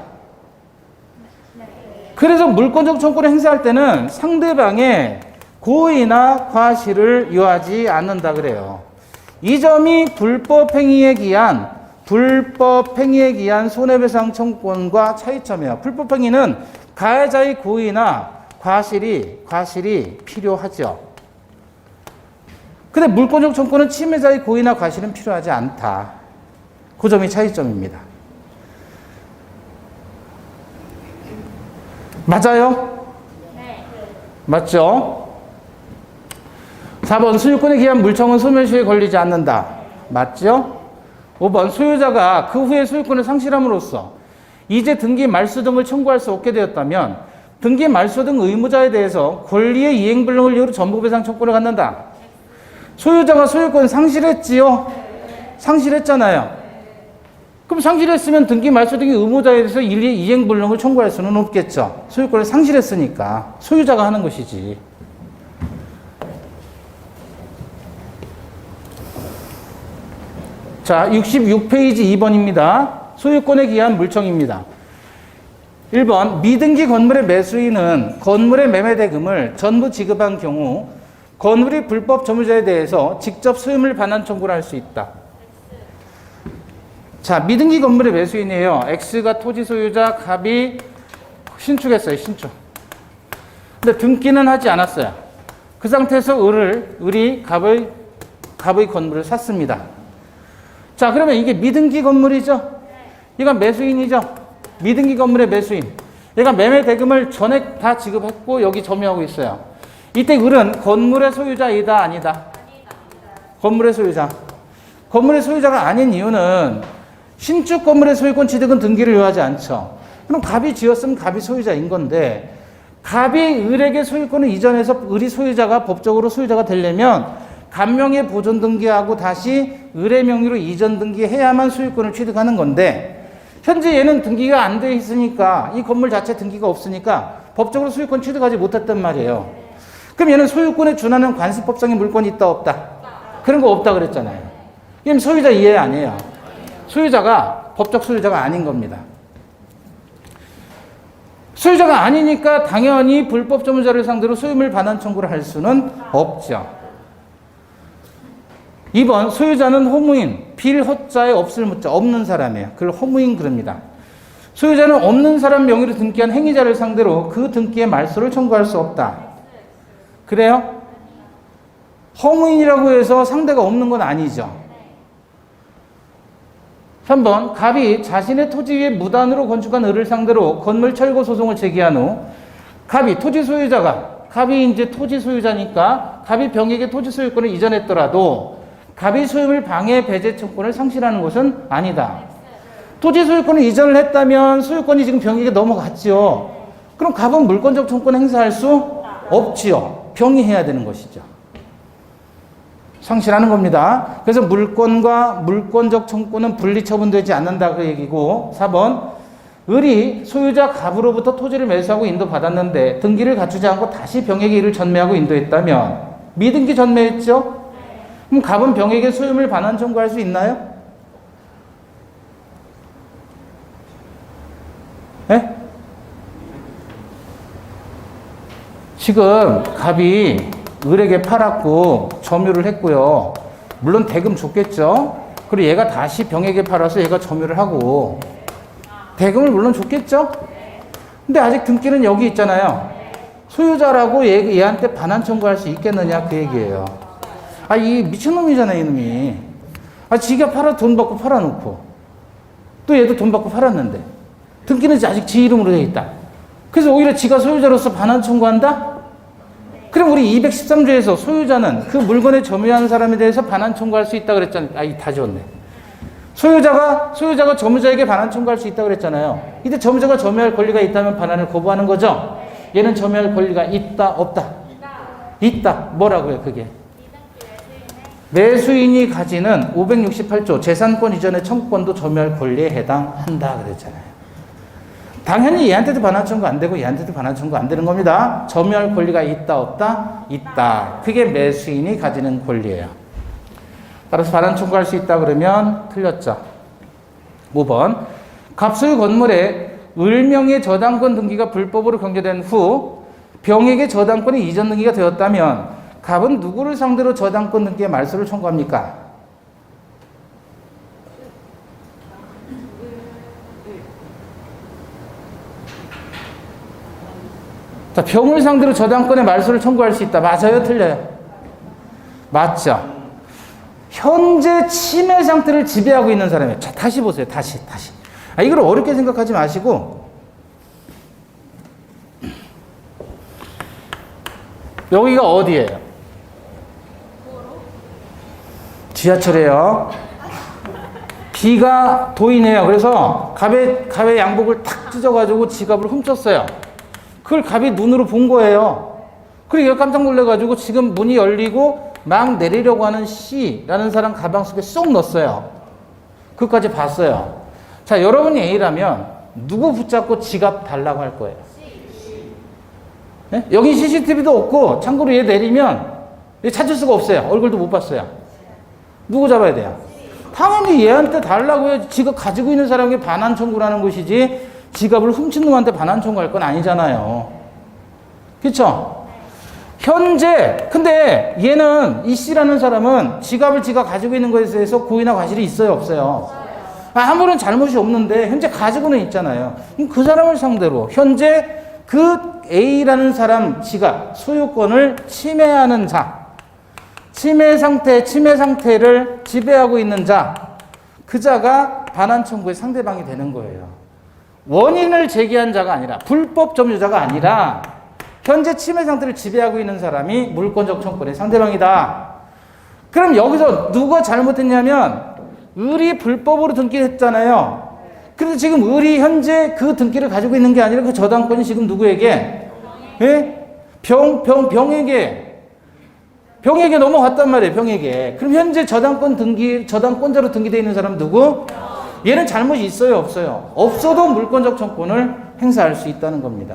A: 그래서 물권적 청구를 행사할 때는 상대방의 고의나 과실을 요하지 않는다 그래요. 이 점이 불법 행위에 기한 손해배상 청구권과 차이점이에요. 불법 행위는 가해자의 고의나 과실이 필요하죠. 근데 물권적 청구는 침해자의 고의나 과실은 필요하지 않다. 그 점이 차이점입니다. 맞아요? 네. 맞죠? 4번 소유권에 기한 물청은 소멸시효에 걸리지 않는다. 맞죠? 5번 소유자가 그 후에 소유권을 상실함으로써 이제 등기 말소 등을 청구할 수 없게 되었다면 등기 말소 등 의무자에 대해서 권리의 이행불능을 이유로 전부배상 청구를 갖는다. 소유자가 소유권 상실했지요? 상실했잖아요. 그럼 상실했으면 등기 말소 등의 의무자에 대해서 일리 이행불능을 청구할 수는 없겠죠. 소유권을 상실했으니까 소유자가 하는 것이지. 자, 66페이지 2번입니다. 소유권에 기한 물청입니다. 1번, 미등기 건물의 매수인은 건물의 매매대금을 전부 지급한 경우 건물이 불법 점유자에 대해서 직접 소유물 반환 청구를 할 수 있다. 자, 미등기 건물의 매수인이에요. X가 토지 소유자, 갑이 신축했어요, 신축. 근데 등기는 하지 않았어요. 그 상태에서 을이 갑의 건물을 샀습니다. 자, 그러면 이게 미등기 건물이죠? 얘가 매수인이죠? 미등기 건물의 매수인. 얘가 매매 대금을 전액 다 지급했고 여기 점유하고 있어요. 이때 을은 건물의 소유자이다, 아니다? 건물의 소유자. 건물의 소유자가 아닌 이유는 신축 건물의 소유권 취득은 등기를 요하지 않죠. 그럼 갑이 지었으면 갑이 소유자인 건데 갑이 을에게 소유권을 이전해서 을이 소유자가 법적으로 소유자가 되려면 갑명의 보존 등기하고 다시 을의 명의로 이전 등기해야만 소유권을 취득하는 건데 현재 얘는 등기가 안 돼 있으니까 이 건물 자체 등기가 없으니까 법적으로 소유권 취득하지 못했단 말이에요. 그럼 얘는 소유권에 준하는 관습법상의 물권이 있다 없다? 그런 거 없다 그랬잖아요. 그럼 소유자 이해 아니에요. 소유자가 법적 소유자가 아닌 겁니다. 소유자가 아니니까 당연히 불법 점유자를 상대로 소유물 반환 청구를 할 수는 없죠. 2번 소유자는 호무인, 필허자에 없을 무자, 없는 사람이에요. 그걸 호무인 그럽니다. 소유자는 없는 사람 명의로 등기한 행위자를 상대로 그 등기의 말소를 청구할 수 없다. 그래요? 허무인이라고 해서 상대가 없는 건 아니죠. 3번 갑이 자신의 토지 위에 무단으로 건축한 을을 상대로 건물 철거 소송을 제기한 후 갑이 토지 소유자가 갑이 이제 토지 소유자니까 갑이 병에게 토지 소유권을 이전했더라도 갑이 소유물 방해 배제 청구권을 상실하는 것은 아니다. 토지 소유권을 이전을 했다면 소유권이 지금 병에게 넘어갔지요. 그럼 갑은 물권적 청구권 행사할 수 없지요. 병이 해야 되는 것이죠. 상실하는 겁니다. 그래서 물권과 물권적 청구는 분리 처분되지 않는다 그 얘기고 4번 을이 소유자 갑으로부터 토지를 매수하고 인도받았는데 등기를 갖추지 않고 다시 병에게 이를 전매하고 인도했다면 미등기 전매했죠? 그럼 갑은 병에게 소유물 반환 청구할 수 있나요? 네? 지금 갑이 을에게 팔았고 점유를 했고요. 물론 대금 줬겠죠. 그리고 얘가 다시 병에게 팔아서 얘가 점유를 하고 대금을 물론 줬겠죠. 근데 아직 등기는 여기 있잖아요. 소유자라고 얘한테 반환 청구할 수 있겠느냐 그 얘기예요. 아, 이 미친놈이잖아요 이놈이. 아, 지가 돈 받고 팔아놓고 또 얘도 돈 받고 팔았는데 등기는 아직 지 이름으로 되어 있다. 그래서 오히려 지가 소유자로서 반환 청구한다? 그럼 우리 213조에서 소유자는 그 물건에 점유한 사람에 대해서 반환 청구할 수 있다 그랬잖아요. 아, 다 지웠네. 소유자가 점유자에게 반환 청구할 수 있다 그랬잖아요. 이때 점유자가 점유할 권리가 있다면 반환을 거부하는 거죠. 얘는 점유할 권리가 있다 없다? 있다. 뭐라고요 그게? 매수인이 가지는 568조 재산권 이전의 청구권도 점유할 권리에 해당한다 그랬잖아요. 당연히 얘한테도 반환 청구 안 되고 얘한테도 반환 청구 안 되는 겁니다. 점유할 권리가 있다 없다? 있다. 그게 매수인이 가지는 권리예요. 따라서 반환 청구할 수 있다 그러면 틀렸죠. 5번 갑소유 건물에 을명의 저당권 등기가 불법으로 경제된 후 병에게 저당권이 이전 등기가 되었다면 갑은 누구를 상대로 저당권 등기의 말소를 청구합니까? 자, 병을 상대로 저당권의 말소를 청구할 수 있다. 맞아요? 틀려요? 맞죠? 현재 치매 상태를 지배하고 있는 사람이에요. 자, 다시 보세요. 다시. 이걸 어렵게 생각하지 마시고, 여기가 어디예요? 지하철이에요. B가 도인이에요. 그래서 갑의 양복을 탁 찢어가지고 지갑을 훔쳤어요. 그걸 갑이 눈으로 본 거예요. 그리고 얘가 깜짝 놀래가지고 지금 문이 열리고 막 내리려고 하는 C라는 사람 가방 속에 쏙 넣었어요. 그것까지 봤어요. 자, 여러분이 A라면 누구 붙잡고 지갑 달라고 할 거예요? 네? 여기 CCTV도 없고, 참고로 얘 내리면 얘 찾을 수가 없어요. 얼굴도 못 봤어요. 누구 잡아야 돼요? 당연히 얘한테 달라고 해야지. 지갑 가지고 있는 사람에게 반환 청구라는 것이지, 지갑을 훔친 놈한테 반환 청구할 건 아니잖아요. 그쵸? 현재, 근데 얘는, 이 C라는 사람은 지갑을 지가 가지고 있는 것에 대해서 고의나 과실이 있어요, 없어요? 아무런 잘못이 없는데, 현재 가지고는 있잖아요. 그럼 그 사람을 상대로, 현재 그 A라는 사람 지갑, 소유권을 침해하는 자, 치매 상태를 지배하고 있는 자, 그 자가 반환 청구의 상대방이 되는 거예요. 원인을 제기한 자가 아니라, 불법 점유자가 아니라, 현재 치매 상태를 지배하고 있는 사람이 물권적 청구의 상대방이다. 그럼 여기서 누가 잘못했냐면, 을이 불법으로 등기했잖아요. 근데 지금 을이 현재 그 등기를 가지고 있는 게 아니라 그 저당권이 지금 누구에게? 예? 병에게 넘어갔단 말이에요, 병에게. 그럼 현재 저당권자로 등기되어 있는 사람은 누구? 얘는 잘못이 있어요, 없어요? 없어도 물권적 청구를 행사할 수 있다는 겁니다.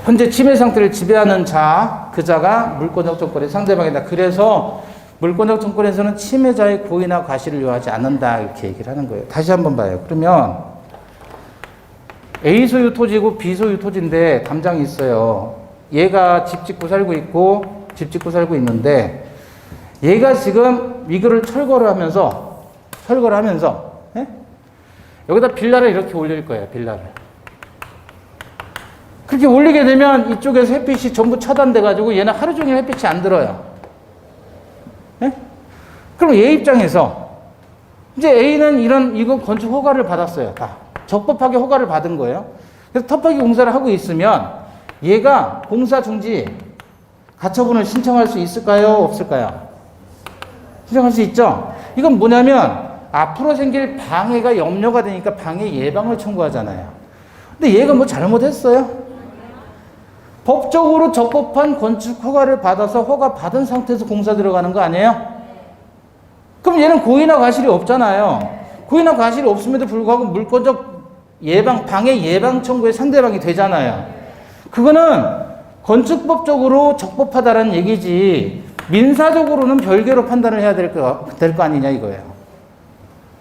A: 현재 치매 상태를 지배하는 자, 그 자가 물권적 청구의 상대방이다. 그래서 물권적 청구에서는 치매자의 고의나 과실을 요하지 않는다, 이렇게 얘기를 하는 거예요. 다시 한번 봐요. 그러면 A 소유 토지고 B 소유 토지인데 담장이 있어요. 얘가 집 짓고 살고 있는데 얘가 지금 이거를 철거를 하면서 예? 여기다 빌라를 이렇게 올릴 거예요. 빌라를. 그렇게 올리게 되면 이쪽에서 햇빛이 전부 차단돼 가지고 얘는 하루 종일 햇빛이 안 들어요. 예? 그럼 얘 입장에서 이제 A는 이건 건축 허가를 받았어요. 다 적법하게 허가를 받은 거예요. 그래서 터프하게 공사를 하고 있으면 얘가 공사 중지 가처분을 신청할 수 있을까요? 없을까요? 신청할 수 있죠. 이건 뭐냐면 앞으로 생길 방해가 염려가 되니까 방해 예방을 청구하잖아요. 근데 얘가 뭐 잘못했어요? 법적으로 적법한 건축 허가를 받아서 허가 받은 상태에서 공사 들어가는 거 아니에요? 그럼 얘는 고의나 과실이 없잖아요. 고의나 과실이 없음에도 불구하고 물권적 방해 예방 청구의 상대방이 되잖아요. 그거는 건축법적으로 적법하다는 얘기지 민사적으로는 별개로 판단을 해야 될 거 아니냐 이거예요.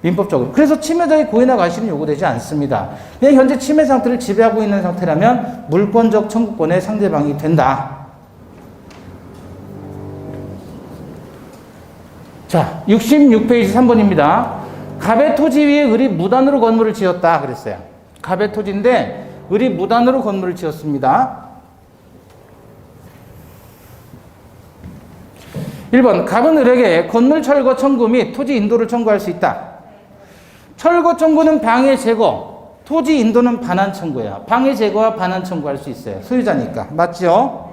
A: 민법적으로. 그래서 치매자의 고의나 과실은 요구되지 않습니다. 그냥 현재 치매 상태를 지배하고 있는 상태라면 물권적 청구권의 상대방이 된다. 자, 66페이지 3번입니다. 갑의 토지 위에 을이 무단으로 건물을 지었다 그랬어요. 갑의 토지인데 을이 무단으로 건물을 지었습니다. 1번 갑은 을에게 건물 철거 청구 및 토지 인도를 청구할 수 있다. 철거 청구는 방해 제거, 토지 인도는 반환 청구예요. 방해 제거와 반환 청구할 수 있어요. 소유자니까. 맞죠?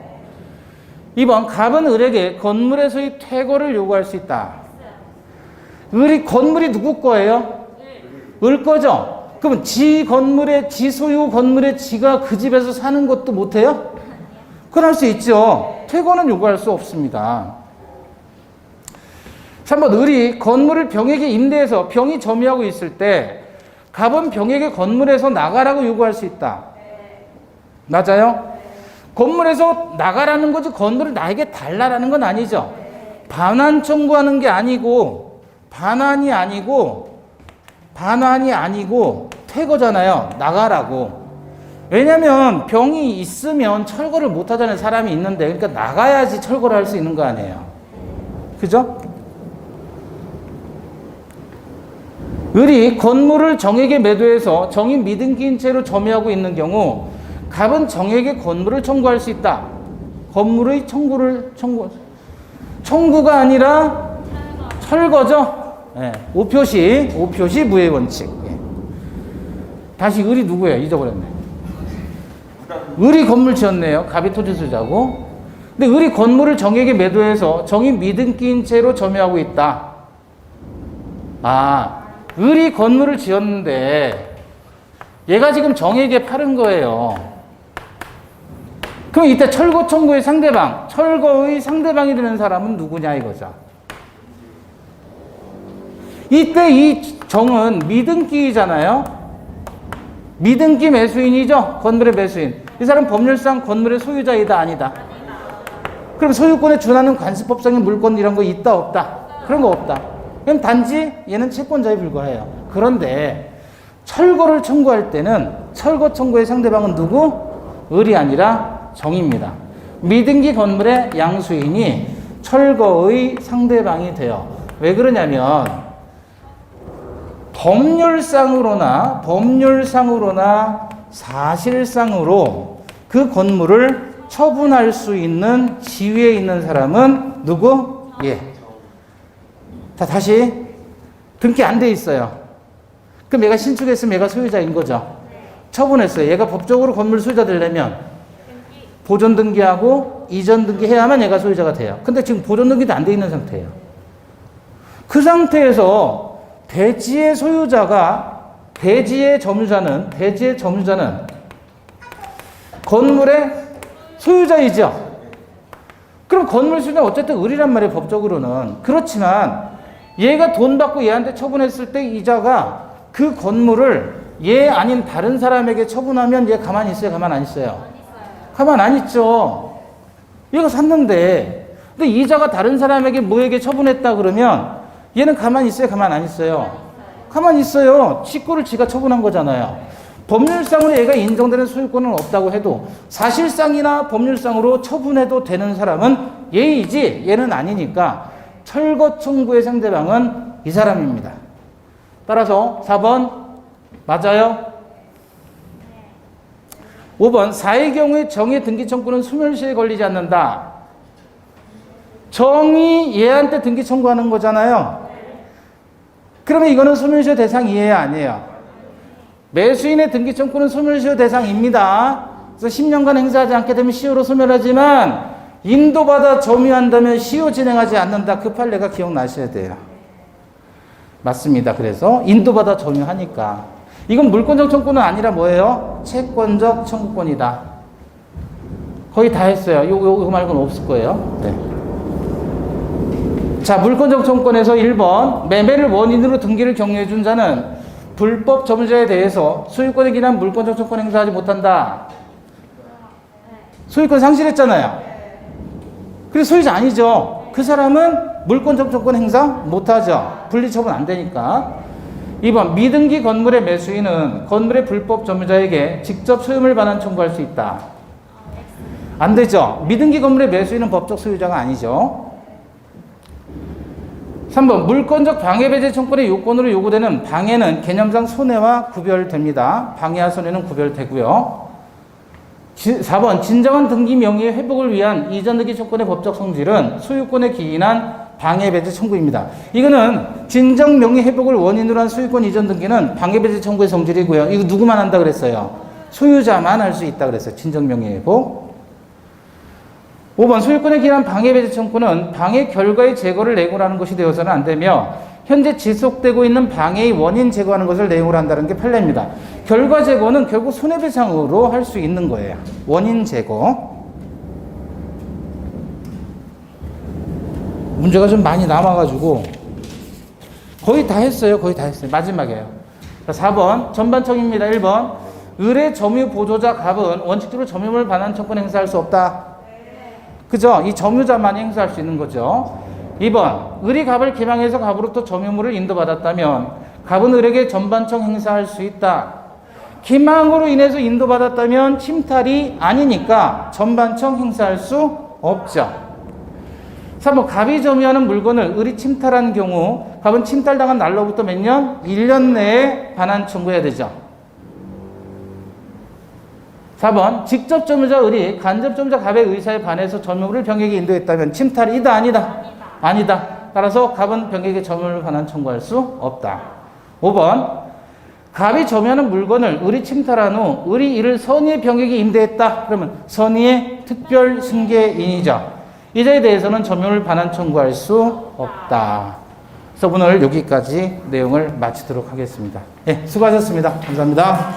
A: 2번 갑은 을에게 건물에서의 퇴거를 요구할 수 있다. 건물이 누구 거예요? 을 거죠? 그러면 지 소유 건물에 지가 그 집에서 사는 것도 못해요? 그건 할 수 있죠. 퇴거는 요구할 수 없습니다. 3번 을이 건물을 병에게 임대해서 병이 점유하고 있을 때 갑은 병에게 건물에서 나가라고 요구할 수 있다. 맞아요? 건물에서 나가라는 거지 건물을 나에게 달라라는 건 아니죠. 반환 청구하는 게 아니고 반환이 아니고 퇴거잖아요. 나가라고. 왜냐면 병이 있으면 철거를 못 하자는 사람이 있는데 그러니까 나가야지 철거를 할 수 있는 거 아니에요. 그죠? 을이 건물을 정에게 매도해서 정이 미등기인 채로 점유하고 있는 경우 갑은 정에게 건물을 청구할 수 있다. 건물의 청구가 아니라 철거죠. 예, 오표시 무효의 원칙. 예. 다시 을이 누구예요? 잊어버렸네. 을이 건물 지었네요. 갑이 토지 소유자고. 근데 을이 건물을 정에게 매도해서 정이 미등기인 채로 점유하고 있다. 아, 을이 건물을 지었는데 얘가 지금 정에게 팔은 거예요. 그럼 이때 철거 청구의 상대방, 철거의 상대방이 되는 사람은 누구냐 이거죠. 이때 이 정은 미등기잖아요. 미등기 매수인이죠. 건물의 매수인. 이 사람 법률상 건물의 소유자이다 아니다. 그럼 소유권에 준하는 관습법상의 물권 이런 거 있다 없다? 그런 거 없다. 그럼 단지 얘는 채권자에 불과해요. 그런데 철거를 청구할 때는 철거 청구의 상대방은 누구? 을이 아니라 정입니다. 미등기 건물의 양수인이 철거의 상대방이 돼요. 왜 그러냐면 법률상으로나 사실상으로 그 건물을 처분할 수 있는 지위에 있는 사람은 누구? 예. 자, 다시 등기 안 돼 있어요. 그럼 얘가 신축했으면 얘가 소유자인 거죠. 처분했어요. 얘가 법적으로 건물 소유자 되려면 보존 등기하고 이전 등기해야만 얘가 소유자가 돼요. 근데 지금 보존 등기도 안 돼 있는 상태예요. 그 상태에서 대지의 점유자는 건물의 소유자이죠. 그럼 건물 소유자는 어쨌든 을이란 말이에요, 법적으로는. 그렇지만 얘가 돈 받고 얘한테 처분했을 때 이자가 그 건물을 얘 아닌 다른 사람에게 처분하면 얘 가만히 있어요, 가만 안 있어요? 가만 안 있죠. 얘가 샀는데 근데 이자가 다른 사람에게 뭐에게 처분했다 그러면 얘는 가만히 있어요, 가만 안 있어요? 가만히 있어요. 직구를 지가 처분한 거잖아요. 법률상으로 얘가 인정되는 소유권은 없다고 해도 사실상이나 법률상으로 처분해도 되는 사람은 얘이지 얘는 아니니까 철거 청구의 상대방은 이 사람입니다. 따라서 4번 맞아요? 5번 사의 경우에 정의 등기 청구는 소멸시에 걸리지 않는다. 정이 얘한테 등기 청구하는 거잖아요. 그러면 이거는 소멸시효 대상이에요, 아니에요? 매수인의 등기 청구는 소멸시효 대상입니다. 그래서 10년간 행사하지 않게 되면 시효로 소멸하지만 인도받아 점유한다면 시효 진행하지 않는다. 그 판례가 기억나셔야 돼요. 맞습니다. 그래서 인도받아 점유하니까. 이건 물권적 청구는 아니라 뭐예요? 채권적 청구권이다. 거의 다 했어요. 요거 말고는 없을 거예요. 네. 자, 물권적 청구권에서 1번 매매를 원인으로 등기를 격려해 준 자는 불법 점유자에 대해서 소유권에 기한 물권적 청구권 행사하지 못한다. 소유권 상실했잖아요. 그래서 소유자 아니죠. 그 사람은 물권적 청구권 행사 못하죠. 분리처분 안 되니까. 2번 미등기 건물의 매수인은 건물의 불법 점유자에게 직접 소유물 반환 청구할 수 있다. 안 되죠. 미등기 건물의 매수인은 법적 소유자가 아니죠. 3번 물권적 방해 배제 청구의 요건으로 요구되는 방해는 개념상 손해와 구별됩니다. 방해와 손해는 구별되고요. 4번 진정한 등기 명의의 회복을 위한 이전 등기 청구의 법적 성질은 소유권에 기인한 방해 배제 청구입니다. 이거는 진정 명의 회복을 원인으로 한 소유권 이전 등기는 방해 배제 청구의 성질이고요. 이거 누구만 한다 그랬어요? 소유자만 할 수 있다 그랬어요. 진정 명의 회복. 5번 소유권에 기인한 방해 배제 청구는 방해 결과의 제거를 내용으로 하는 것이 되어서는 안 되며 현재 지속되고 있는 방해의 원인 제거하는 것을 내용으로 한다는 게 판례입니다. 결과 제거는 결국 손해배상으로 할 수 있는 거예요. 원인 제거. 문제가 좀 많이 남아가지고 거의 다 했어요. 마지막이에요. 4번 전반청입니다. 1번 을의 점유 보조자 갑은 원칙적으로 점유물 반환 청구권 행사할 수 없다. 그죠? 이 점유자만이 행사할 수 있는 거죠. 2번 을이 갑을 기망해서 갑으로부터 점유물을 인도받았다면 갑은 을에게 전반청 행사할 수 있다. 기망으로 인해서 인도받았다면 침탈이 아니니까 전반청 행사할 수 없죠. 3번 갑이 점유하는 물건을 을이 침탈한 경우 갑은 침탈당한 날로부터 몇 년? 1년 내에 반환 청구해야 되죠. 4번 직접 점유자 을이 간접 점유자 갑의 의사에 반해서 점유물을 병에게 인도했다면 침탈이다 아니다? 아니다. 따라서 갑은 병에게 점유물을 반환 청구할 수 없다. 5번 갑이 점유하는 물건을 을이 침탈한 후 을이 이를 선의의 병에게 임대했다. 그러면 선의의 특별 승계인이죠. 이 자에 대해서는 점유물 반환 청구할 수 없다. 그래서 오늘 여기까지 내용을 마치도록 하겠습니다. 예, 수고하셨습니다. 감사합니다.